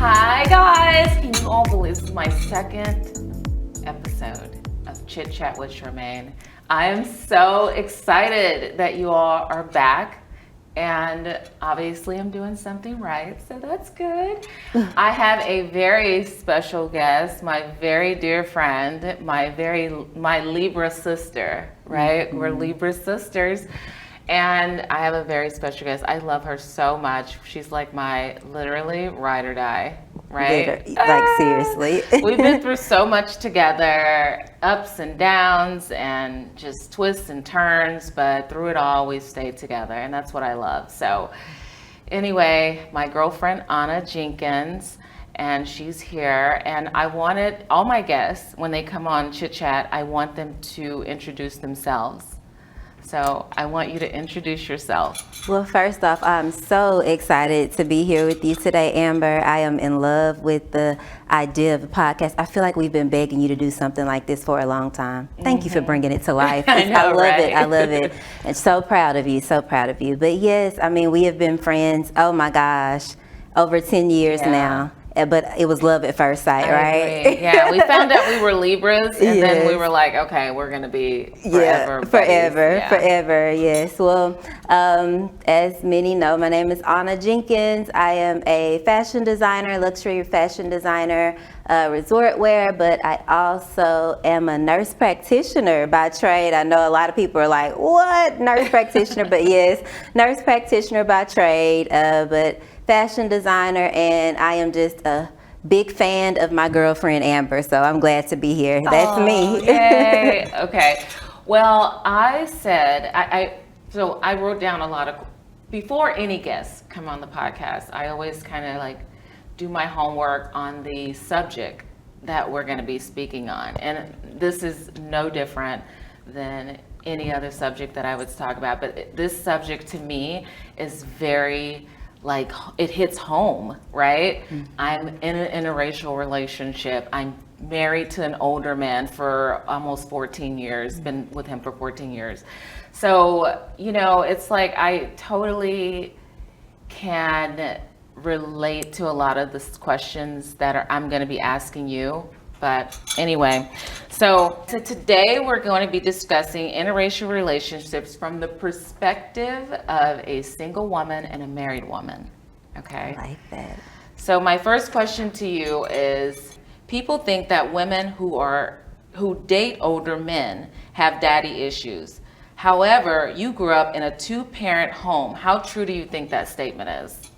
Hi guys! Can you all believe this is my second episode of Chit Chat with Charmaine? I am so excited that you all are back, and obviously I'm doing something right, so that's good. I have a very special guest, my very dear friend, my Libra sister, right? Mm-hmm. We're Libra sisters. And I have a very special guest. I love her so much. She's like my literally ride or die, right? Seriously. We've been through so much together, ups and downs and just twists and turns, but through it all, we've stayed together, and that's what I love. So anyway, my girlfriend, Anna Jenkins, and she's here, and I wanted all my guests, when they come on Chit Chat, I want them to introduce themselves. So I want you to introduce yourself. Well, first off, I'm so excited to be here with you today, Amber. I am in love with the idea of a podcast. I feel like we've been begging you to do something like this for a long time. Thank you for bringing it to life. I know, right? I love it. And so proud of you, so proud of you. But yes, I mean, we have been friends, oh my gosh, over 10 years now. But it was love at first sight, right? Agree. Yeah, we found out we were Libras, and then we were like, okay, we're going to be forever. Forever, yes. Well, as many know, my name is Annia Jenkins. I am a fashion designer, luxury fashion designer, resort wear, but I also am a nurse practitioner by trade. I know a lot of people are like, what? Nurse practitioner? But yes, nurse practitioner by trade, but fashion designer, and I am just a big fan of my girlfriend Amber, so I'm glad to be here. That's me. Yay. Okay. Well, I said so I wrote down a lot of, before any guests come on the podcast, I always kind of like do my homework on the subject that we're going to be speaking on, and this is no different than any other subject that I would talk about, but this subject to me is very, like, it hits home, right? Mm-hmm. I'm in an interracial relationship. I'm married to an older man for almost 14 years, been with him for 14 years. So, you know, it's like I totally can relate to a lot of the questions that I'm going to be asking you. But anyway, so today we're going to be discussing interracial relationships from the perspective of a single woman and a married woman. Okay? I like that. So my first question to you is, people think that women who date older men have daddy issues. However, you grew up in a two-parent home. How true do you think that statement is?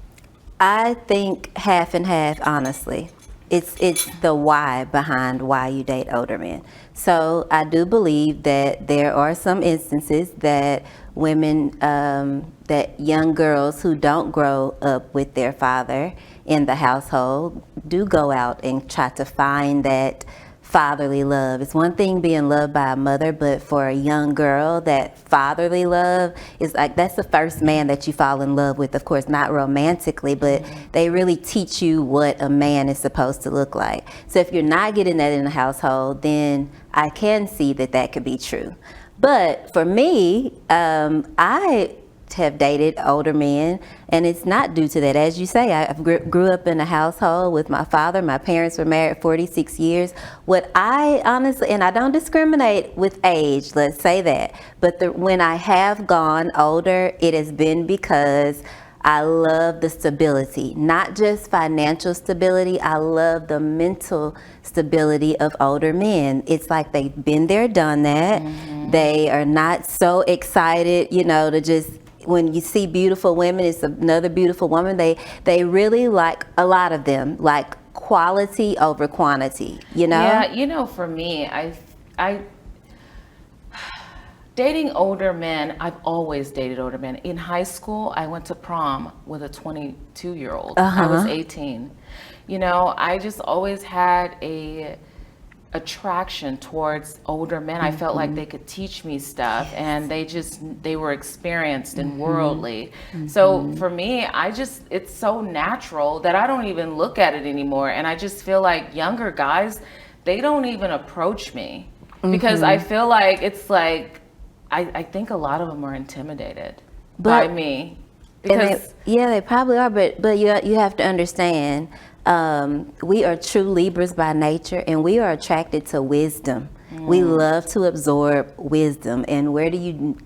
I think half and half, honestly. It's the why behind why you date older men. So I do believe that there are some instances that women, that young girls who don't grow up with their father in the household do go out and try to find that fatherly love. It's one thing being loved by a mother, but for a young girl, that fatherly love is like, that's the first man that you fall in love with. Of course, not romantically, but they really teach you what a man is supposed to look like. So if you're not getting that in the household, then I can see that that could be true. But for me, I have dated older men, and it's not due to that. As you say, I grew up in a household with my father. My parents were married 46 years. What I honestly, and I don't discriminate with age, let's say that, but when I have gone older, it has been because I love the stability, not just financial stability. I love the mental stability of older men. It's like they've been there, done that. Mm-hmm. They are not so excited, you know, to just, when you see beautiful women, it's another beautiful woman. They really, like, a lot of them, like quality over quantity, you know? Yeah, you know, for me, I dating older men, I've always dated older men. In high school, I went to prom with a 22-year-old. I was 18. You know, I just always had a attraction towards older men. I felt like they could teach me stuff, and they were experienced and worldly. So for me, it's so natural that I don't even look at it anymore. And I just feel like younger guys, they don't even approach me because I feel like it's like, I think a lot of them are intimidated by me. Because they probably are, but you have to understand, We are true Libras by nature, and we are attracted to wisdom. We love to absorb wisdom. And where do you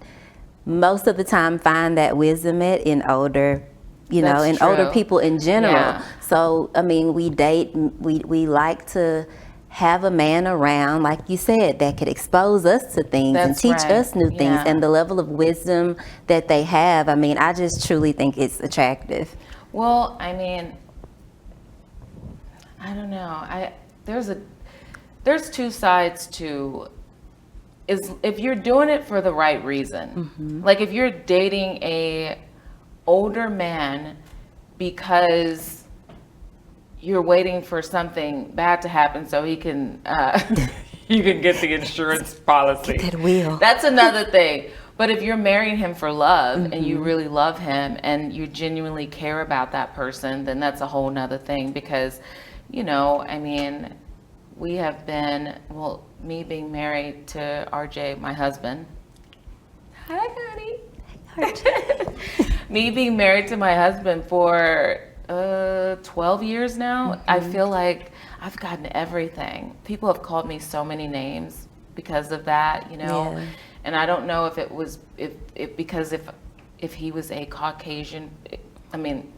most of the time find that wisdom at? In older, That's older true. people in general. Yeah. So, I mean, we like to have a man around, like you said, that could expose us to things and That's teach right. us new things. Yeah. And the level of wisdom that they have, I mean, I just truly think it's attractive. Well, I mean, I don't know. There's two sides to is if you're doing it for the right reason. Like if you're dating a older man because you're waiting for something bad to happen so he can you can get the insurance policy. Get that wheel. That's another thing. But if you're marrying him for love and you really love him and you genuinely care about that person, then that's a whole nother thing because, I mean, we have been, well, me being married to RJ, my husband. Hi, honey. Me being married to my husband for 12 years now, I feel like I've gotten everything. People have called me so many names because of that, Yeah. And I don't know if it was because if he was a Caucasian, I mean,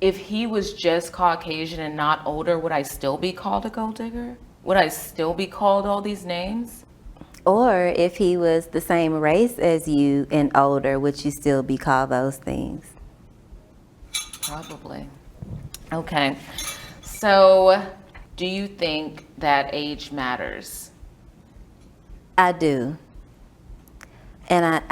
if he was just Caucasian and not older, would I still be called a gold digger? Would I still be called all these names? Or if he was the same race as you and older, would you still be called those things? Probably. Okay. So, do you think that age matters? I do. And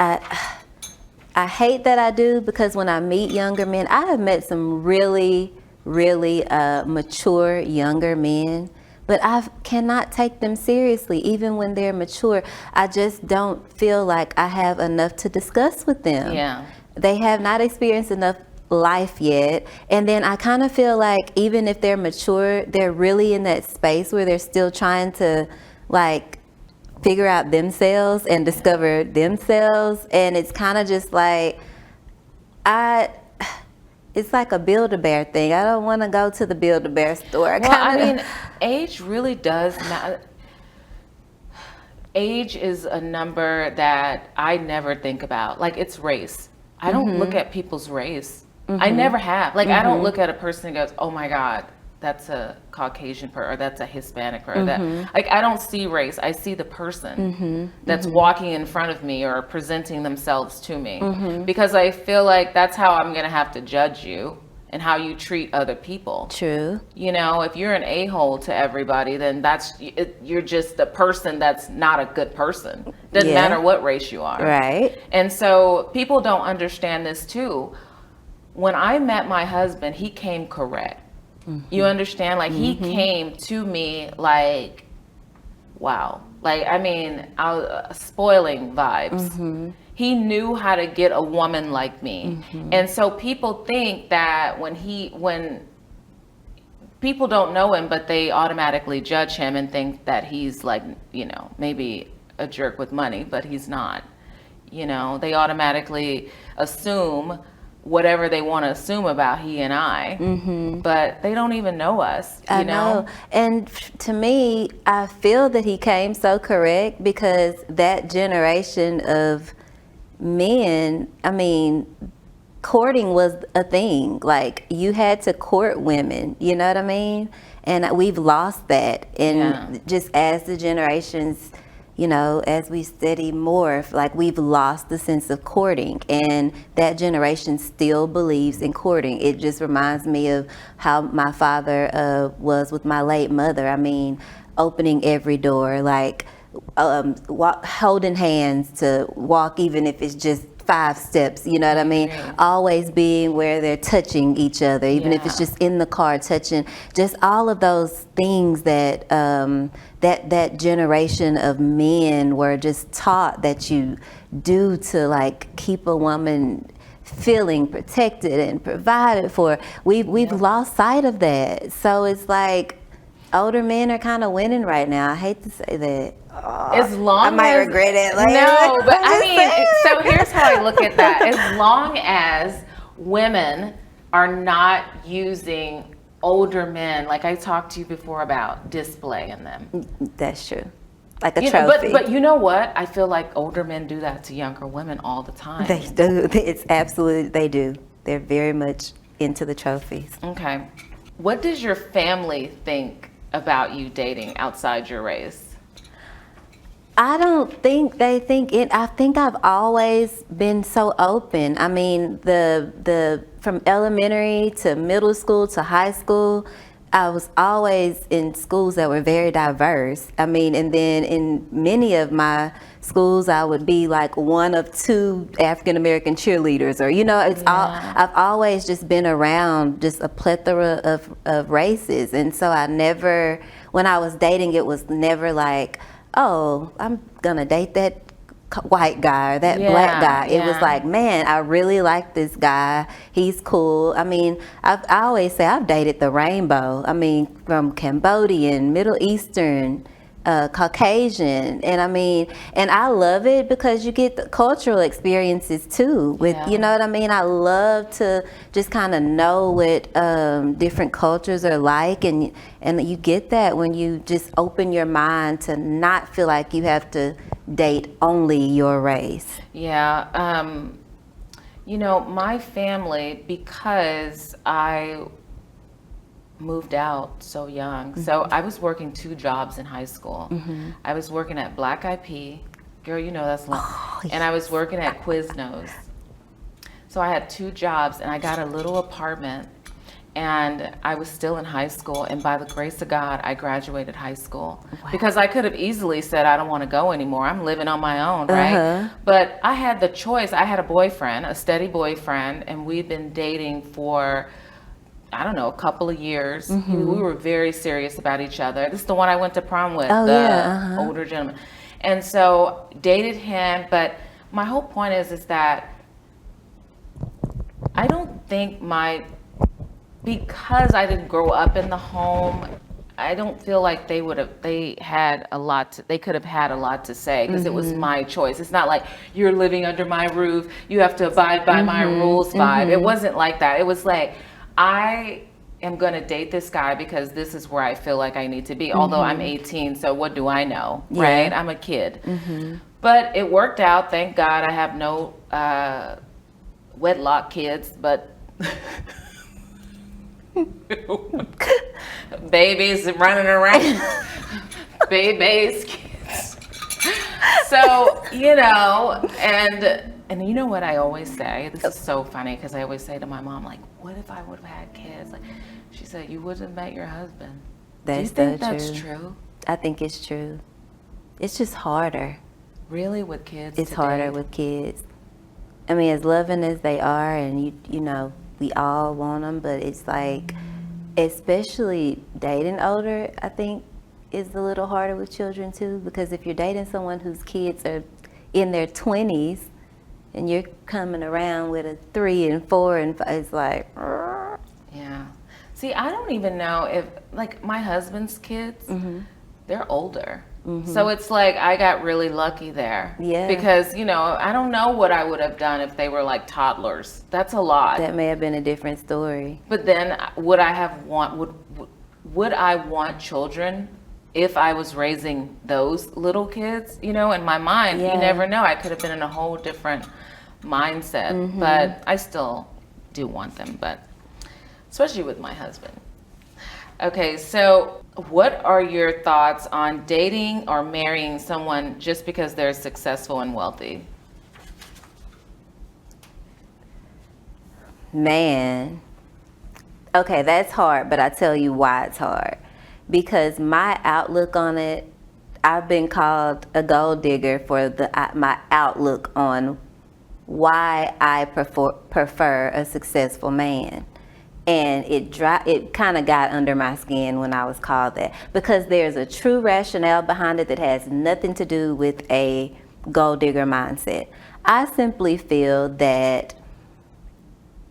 I hate that I do because when I meet younger men, I have met some really, really mature younger men, but I cannot take them seriously even when they're mature. I just don't feel like I have enough to discuss with them. Yeah. They have not experienced enough life yet. And then I kind of feel like even if they're mature, they're really in that space where they're still trying to figure out themselves and discover themselves. And it's kind of just like, it's like a Build-A-Bear thing. I don't want to go to the Build-A-Bear store. I mean, age really does matter. Age is a number that I never think about. Like, it's race. I don't look at people's race. I never have. Like, I don't look at a person and goes, oh my God, that's a Caucasian person, or that's a Hispanic person. Like, I don't see race. I see the person that's walking in front of me or presenting themselves to me. Because I feel like that's how I'm going to have to judge you and how you treat other people. True. If you're an a-hole to everybody, then you're just a person that's not a good person. Doesn't matter what race you are. Right. And so people don't understand this too. When I met my husband, he came correct. You understand? Like, he came to me like, wow. Like, I mean, spoiling vibes. He knew how to get a woman like me. And so people think that when people don't know him, but they automatically judge him and think that he's like, maybe a jerk with money, but he's not. They automatically assume whatever they want to assume about he and I, but they don't even know us. I know. And to me, I feel that he came so correct because that generation of men, I mean, courting was a thing. Like, you had to court women, you know what I mean? And we've lost that. And just as the generations, as we study more, like, we've lost the sense of courting, and that generation still believes in courting. It just reminds me of how my father was with my late mother. I mean, opening every door, like holding hands to walk, even if it's just 5 steps, you know what I mean? Always being where they're touching each other, even if it's just in the car touching, just all of those things that that generation of men were just taught that you do to keep a woman feeling protected and provided for. We've lost sight of that. So it's like older men are kind of winning right now. I hate to say that. As long I might as, regret it later. No, but I mean, so here's how I look at that. As long as women are not using older men, like I talked to you before about display in them. That's true. Like a You know, trophy. but you know what? I feel like older men do that to younger women all the time. They do. It's absolutely, they do. They're very much into the trophies. Okay. What does your family think about you dating outside your race? I don't think they think it. I think I've always been so open. I mean, the from elementary to middle school to high school, I was always in schools that were very diverse. I mean, and then in many of my schools, I would be like one of two African American cheerleaders, or it's all. I've always just been around just a plethora of races, and so I never, when I was dating, it was never like, oh, I'm gonna date that white guy or that black guy. It was like, man, I really like this guy. He's cool. I mean, I always say I've dated the rainbow. I mean, from Cambodian, Middle Eastern, Caucasian, and I mean, and I love it because you get the cultural experiences too. With you know what I mean. I love to just kind of know what different cultures are like, and you get that when you just open your mind to not feel like you have to date only your race. Yeah. My family, because I moved out so young. So I was working 2 jobs in high school. I was working at Black Eyed Pea. Girl, that's long. And I was working at Quiznos. So I had 2 jobs, and I got a little apartment, and I was still in high school. And by the grace of God, I graduated high school. Because I could have easily said, I don't want to go anymore. I'm living on my own, right? But I had the choice. I had a boyfriend, a steady boyfriend, and we'd been dating for, I don't know, a couple of years. We were very serious about each other. This is the one I went to prom with, older gentleman. And so dated him, but my whole point is that I don't think because I didn't grow up in the home, I don't feel like they could have had a lot to say, because it was my choice. It's not like you're living under my roof, you have to abide by my rules vibe. It wasn't like that. It was like, I am going to date this guy because this is where I feel like I need to be. Although I'm 18, so what do I know, right? I'm a kid. But it worked out. Thank God I have no wedlock kids, but babies running around. Babies, kids. So, and you know what I always say? This is so funny, because I always say to my mom, like, what if I would have had kids? Like, she said, you would have met your husband. Do you think that's true? I think it's true. It's just harder. Really, with kids? It's harder with kids. I mean, as loving as they are, and we all want them, but it's like, especially dating older, I think is a little harder with children too, because if you're dating someone whose kids are in their 20s, and you're coming around with a 3 and 4 and 5, it's like, yeah. See, I don't even know if, like, my husband's kids, they're older. So it's like, I got really lucky there. Yeah. Because, I don't know what I would have done if they were like toddlers. That's a lot. That may have been a different story. But then would I want children if I was raising those little kids? In my mind, you never know. I could have been in a whole different mindset, but I still do want them, but especially with my husband. Okay, so what are your thoughts on dating or marrying someone just because they're successful and wealthy? Man. Okay, that's hard, but I tell you why it's hard. Because my outlook on it, I've been called a gold digger for my outlook on why I prefer a successful man. And it kind of got under my skin when I was called that, because there's a true rationale behind it that has nothing to do with a gold digger mindset. I simply feel that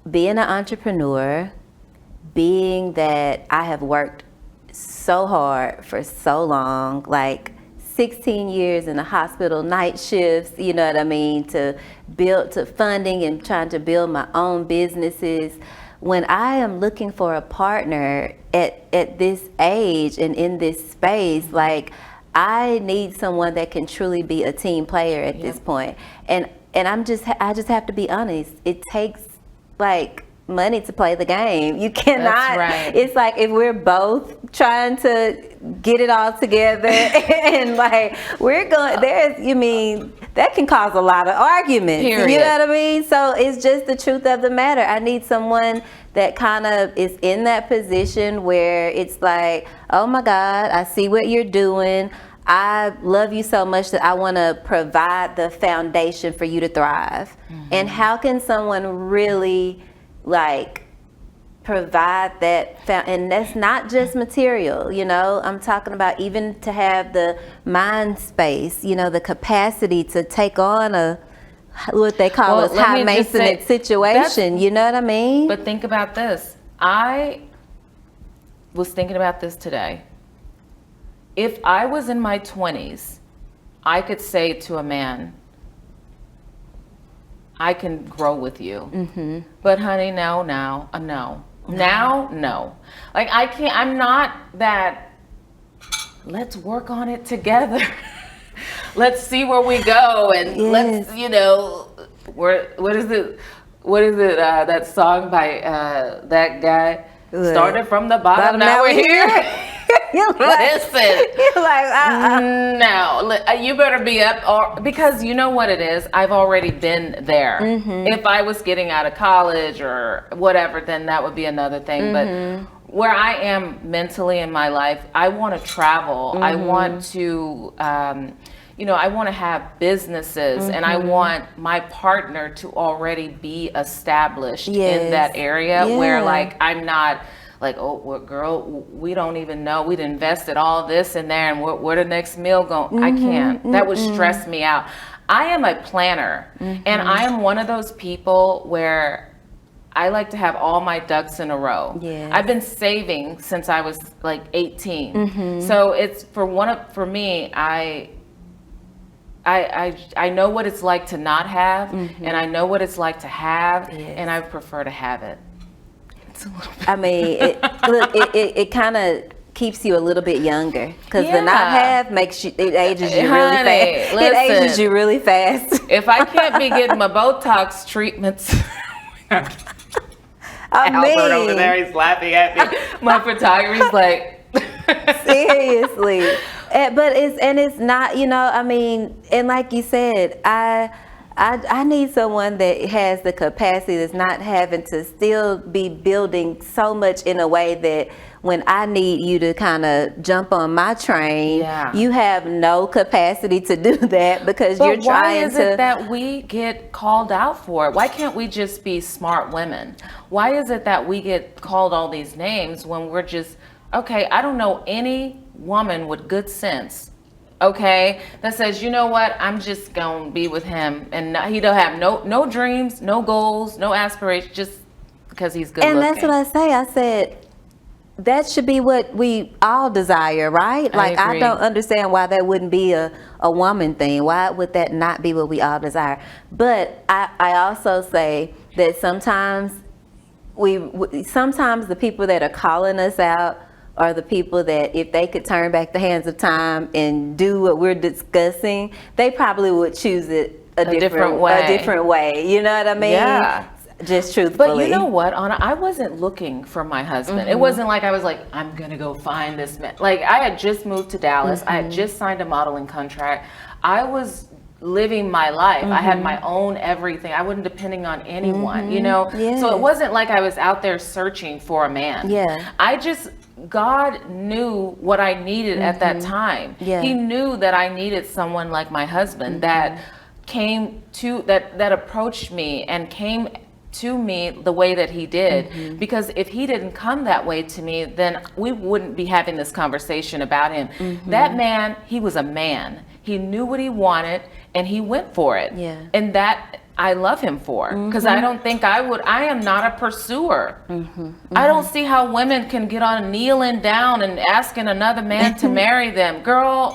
being an entrepreneur, being that I have worked so hard for so long, like 16 years in the hospital, night shifts, you know what I mean, to funding and trying to build my own businesses. when I am looking for a partner at this age and in this space, like, I need someone that can truly be a team player at this point. And I just have to be honest. It takes like money to play the game. You cannot. That's right. It's like if we're both trying to get it all together and like we're going that can cause a lot of arguments. Period. You know what I mean? So it's just the truth of the matter. I need someone that kind of is in that position where it's like, oh my God, I see what you're doing. I love you so much that I want to provide the foundation for you to thrive. And how can someone really like provide that and that's not just material, I'm talking about even to have the mind space, the capacity to take on what they call a high maintenance situation, you know what I mean? But think about this. I was thinking about this today. If I was in my 20s, I could say to a man, I can grow with you. But honey, no. Now, no. Like, I can't, I'm not that, let's work on it together. Let's see where we go. And let's, what is it, that song by that guy? Started from the bottom, now we're here. Listen. You're like, no, you better be up, because you know what it is. I've already been there. If I was getting out of college or whatever, then that would be another thing. But where I am mentally in my life, I want to travel. I want to, I want to have businesses, and I want my partner to already be established in that area where, like, I'm not like, oh, well, girl, we don't even know. We'd invested all this in there, and where the next meal going? I can't. That would stress me out. I am a planner, and I am one of those people where I like to have all my ducks in a row. I've been saving since I was like 18. So it's for me, I know what it's like to not have, and I know what it's like to have, and I prefer to have it. I mean, it kind of keeps you a little bit younger, because the not have ages you really fast. Listen, it ages you really fast. If I can't be getting my Botox treatments, Albert over there, he's laughing at me. My photographer's like, seriously. But it's not, and like you said, I need someone that has the capacity, that's not having to still be building so much in a way that when I need you to kind of jump on my train, you have no capacity to do that because you're trying to. Why is it that we get called out for it? Why can't we just be smart women? Why is it that we get called all these names when we're just, okay, I don't know any woman with good sense, okay, that says, you know what, I'm just gonna be with him, and he don't have no dreams, no goals, no aspirations, just because he's good looking. And that's what I say. I said that should be what we all desire, right? Like, I don't understand why that wouldn't be a woman thing. Why would that not be what we all desire? But I also say that sometimes sometimes the people that are calling us out are the people that, if they could turn back the hands of time and do what we're discussing, they probably would choose it a different way. You know what I mean? Yeah. Just truthfully. But you know what, Anna? I wasn't looking for my husband. It wasn't like I was like, I'm going to go find this man. Like, I had just moved to Dallas. I had just signed a modeling contract. I was living my life. I had my own everything. I wasn't depending on anyone, So it wasn't like I was out there searching for a man. God knew what I needed at that time. He knew that I needed someone like my husband that came to, that approached me and came to me the way that he did. Because if he didn't come that way to me, then we wouldn't be having this conversation about him. That man, he was a man. He knew what he wanted and he went for it. And that I love him for, because I don't think I am not a pursuer. I don't see how women can get on kneeling down and asking another man to marry them. Girl,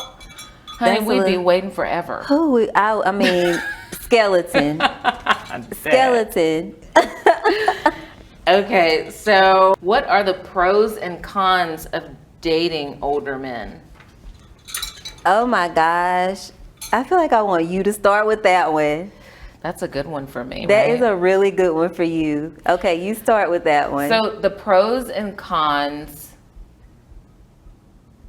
honey, we'd be waiting forever. I mean, skeleton. Skeleton. Okay, so what are the pros and cons of dating older men? Oh my gosh. I feel like I want you to start with that one. That's a good one for me, That right? is a really good one for you. Okay, you start with that one. So the pros and cons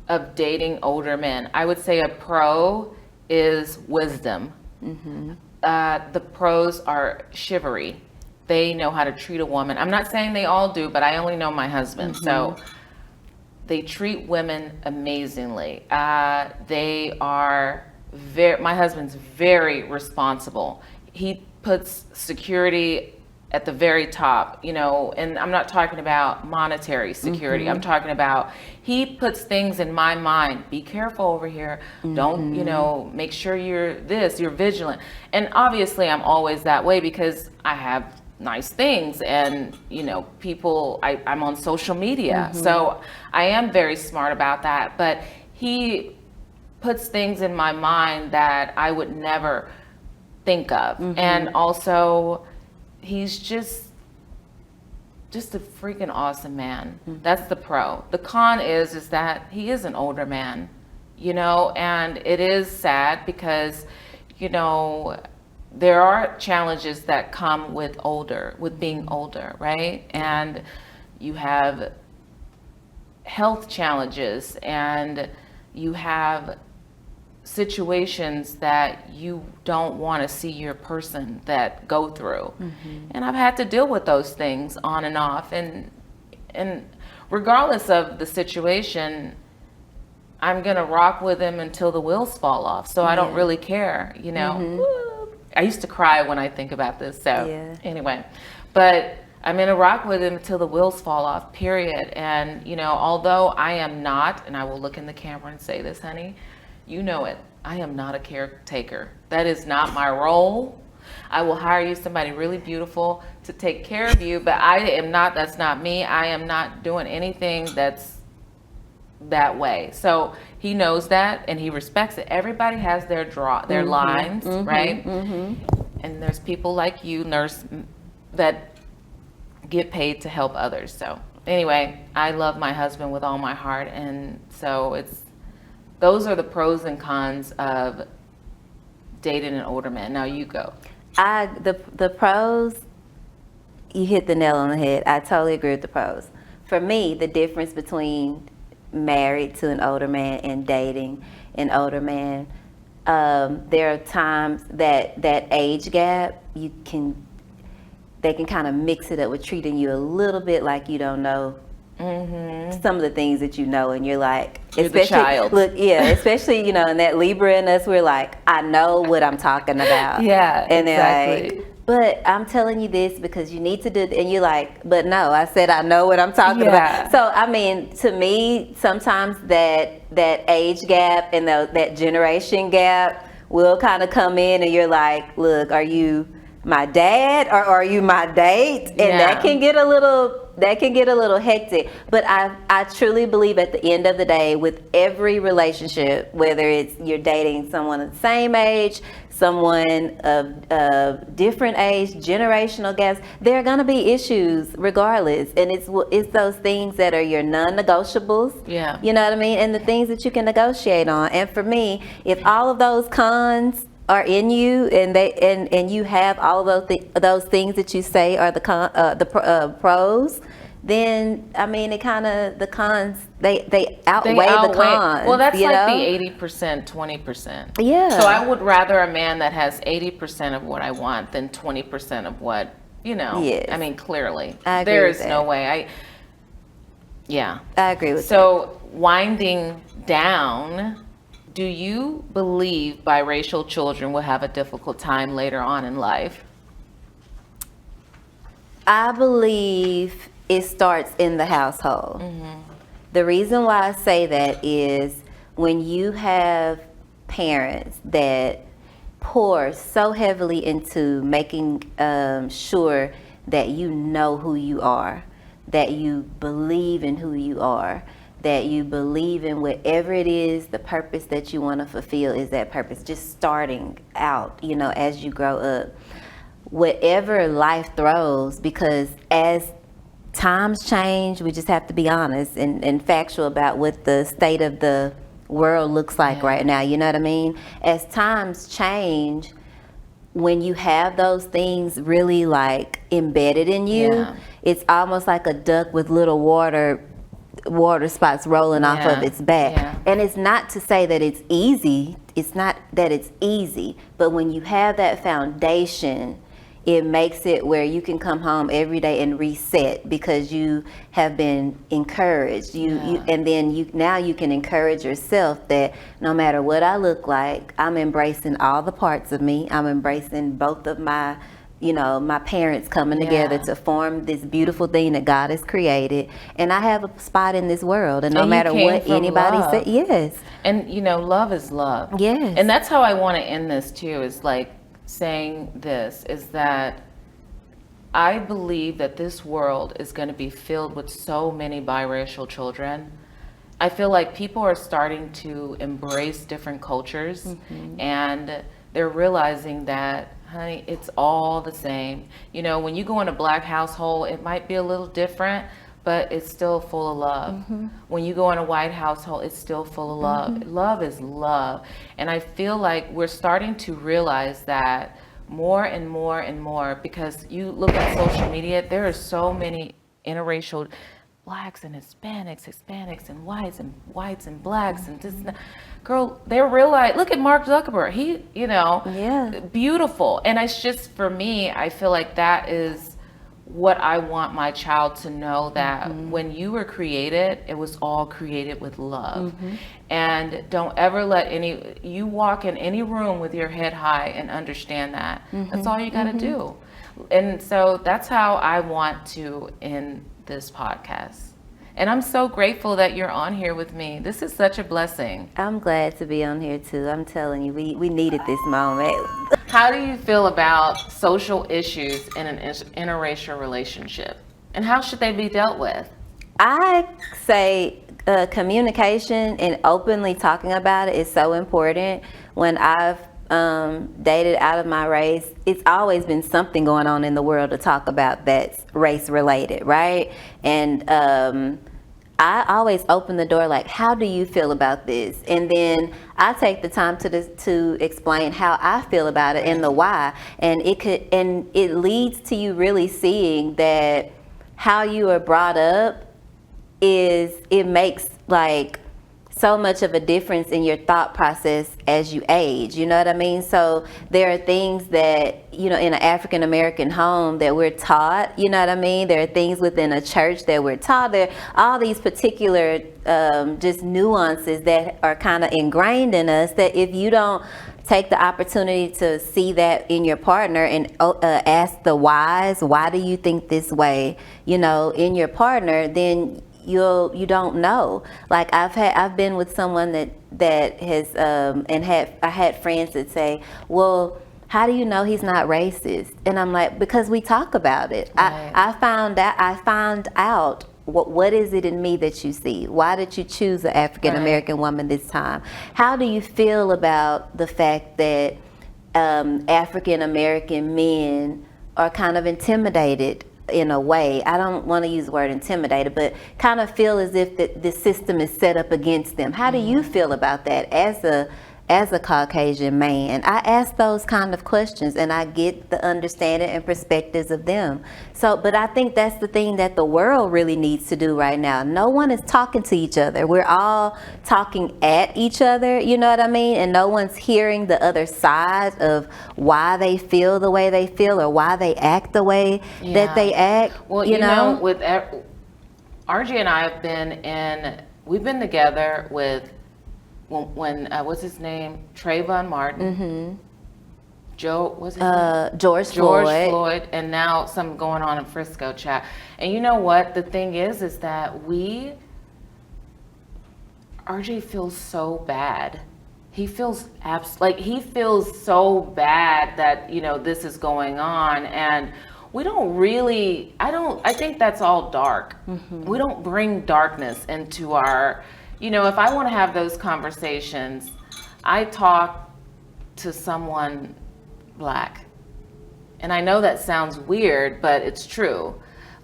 of dating older men. I would say a pro is wisdom. The pros are chivalry. They know how to treat a woman. I'm not saying they all do, but I only know my husband. So they treat women amazingly. They are my husband's very responsible. He puts security at the very top, and I'm not talking about monetary security. I'm talking about he puts things in my mind. Be careful over here. Don't, make sure you're vigilant. And obviously I'm always that way because I have nice things and, people, I'm on social media. So I am very smart about that, but he puts things in my mind that I would never think of. And also he's just a freaking awesome man. That's the pro. The con is that he is an older man, and it is sad because, there are challenges that come with being older, right? And you have health challenges and you have situations that you don't want to see your person that go through. And I've had to deal with those things on and off, and regardless of the situation, I'm gonna rock with him until the wheels fall off. So I don't really care, I used to cry when I think about this. So anyway, but I'm gonna rock with him until the wheels fall off, period. And although I am not, and I will look in the camera and say this, honey, you know it, I am not a caretaker. That is not my role. I will hire you somebody really beautiful to take care of you, but that's not me. I am not doing anything that's that way. So he knows that and he respects it. Everybody has their lines, right? And there's people like you, nurse, that get paid to help others. So anyway, I love my husband with all my heart, and so those are the pros and cons of dating an older man. Now you go. The pros, you hit the nail on the head. I totally agree with the pros. For me, the difference between married to an older man and dating an older man, there are times that age gap, they can kind of mix it up with treating you a little bit like you don't know some of the things that and you're like, you're the child. Especially in that Libra in us, we're like, I know what I'm talking about. And exactly. They're like, but I'm telling you this because you need to do it. And you're like, but no, I said I know what I'm talking about. So I mean, to me, sometimes that age gap and that generation gap will kind of come in, and you're like, look, are you my dad or are you my date? And that can get a little hectic. But I truly believe at the end of the day, with every relationship, whether it's you're dating someone of the same age, someone of different age, generational gaps, there are going to be issues regardless. And it's those things that are your non-negotiables. You know what I mean? And the things that you can negotiate on. And for me, if all of those cons are in you, and you have all of those things that you say are the pros, then I mean the cons they outweigh the cons. Well, that's like the 80%, 20%. Yeah. So I would rather a man that has 80% of what I want than 20% of what Yes. I mean, clearly there is no way. I agree with that. So winding down, do you believe biracial children will have a difficult time later on in life? I believe it starts in the household. The reason why I say that is when you have parents that pour so heavily into making sure that you know who you are, that you believe in who you are, that you believe in whatever it is, the purpose that you want to fulfill is that purpose, just starting out, as you grow up. Whatever life throws, because as times change. We just have to be honest and factual about what the state of the world looks like right now. You know what I mean? As times change, when you have those things really like embedded in you, it's almost like a duck with little water spots rolling off of its back. And it's not to say that it's easy. It's not that it's easy, but when you have that foundation, it makes it where you can come home every day and reset because you have been encouraged. And then now you can encourage yourself that no matter what I look like, I'm embracing all the parts of me. I'm embracing both of my, my parents coming together to form this beautiful thing that God has created. And I have a spot in this world. And no matter what anybody says, yes. And love is love. Yes. And that's how I want to end this too, is like, saying this is that I believe that this world is going to be filled with so many biracial children. I feel like people are starting to embrace different cultures, and they're realizing that, honey, it's all the same. When you go in a black household, it might be a little different, but it's still full of love. When you go in a white household, it's still full of love. Love is love. And I feel like we're starting to realize that more and more and more, because you look at social media, there are so many interracial blacks and Hispanics and whites and blacks and this and that. Girl, they realize, look at Mark Zuckerberg. He, beautiful. And it's just, for me, I feel like that is what I want my child to know, that when you were created, it was all created with love. And don't ever let you walk in any room with your head high and understand that. That's all you got to do. And so that's how I want to end this podcast. And I'm so grateful that you're on here with me. This is such a blessing. I'm glad to be on here too. I'm telling you, we needed this moment. How do you feel about social issues in an interracial relationship? And how should they be dealt with? I say communication and openly talking about it is so important. When I've dated out of my race, it's always been something going on in the world to talk about that's race related, right? And I always open the door like, how do you feel about this? And then I take the time to explain how I feel about it and the why. And it leads to you really seeing that how you are brought up it makes like so much of a difference in your thought process as you age, you know what I mean? So there are things that, in an African American home that we're taught, you know what I mean? There are things within a church that we're taught. There are all these particular just nuances that are kind of ingrained in us, that if you don't take the opportunity to see that in your partner and ask the whys, why do you think this way, in your partner, then you don't know. Like I've been with someone that has I had friends that say, well, how do you know he's not racist? And I'm like, because we talk about it. Right. I found out what is it in me that you see? Why did you choose an African American woman this time? How do you feel about the fact that African American men are kind of intimidated in a way? I don't want to use the word intimidated, but kind of feel as if the system is set up against them. How do you feel about that as a Caucasian man? I ask those kind of questions and I get the understanding and perspectives of them. So, but I think that's the thing that the world really needs to do right now. No one is talking to each other. We're all talking at each other, you know what I mean? And no one's hearing the other side of why they feel the way they feel or why they act the way that they act. Well, you know, with RJ and I we've been together with when what's his name? Trayvon Martin. What's his name? George Floyd, and now something going on in Frisco, chat. And you know what? The thing is that RJ feels so bad. He feels he feels so bad that, this is going on, and we don't really, I think that's all dark. We don't bring darkness into our, if I want to have those conversations, I talk to someone Black. And I know that sounds weird, but it's true.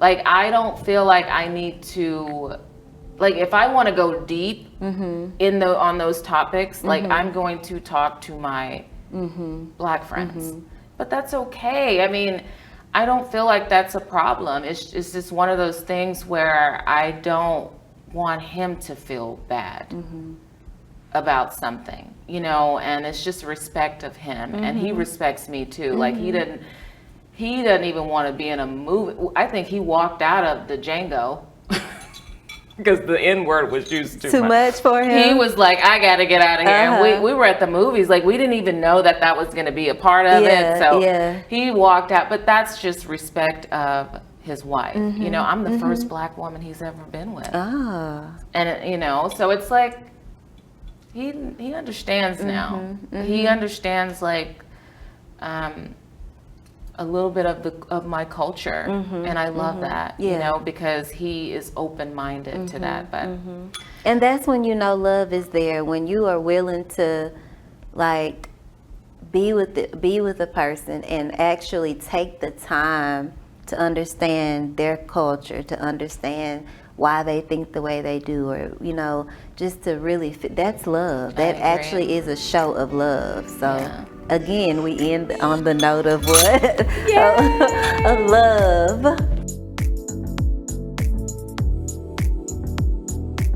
Like, I don't feel like I need to, like, if I want to go deep on those topics, like, I'm going to talk to my Black friends. But that's okay. I mean, I don't feel like that's a problem. It's just one of those things where I don't want him to feel bad about something, you know, and it's just respect of him. And he respects me too. Like, he doesn't even want to be in a movie. I think he walked out of the Django because the N word was used too much for him. He was like, I got to get out of here. And we were at the movies. Like, we didn't even know that was going to be a part of it. So he walked out. But that's just respect of his wife. You know, I'm the first Black woman he's ever been with. And, you know, so it's like, he understands now. He understands, like, a little bit of my culture, and I love that, you know, because he is open-minded to that. But and that's when you know love is there, when you are willing to, like, be with a person and actually take the time to understand their culture, to understand why they think the way they do, or, you know, just to really that's love. That actually is a show of love. So again, we end on the note of what? Of love.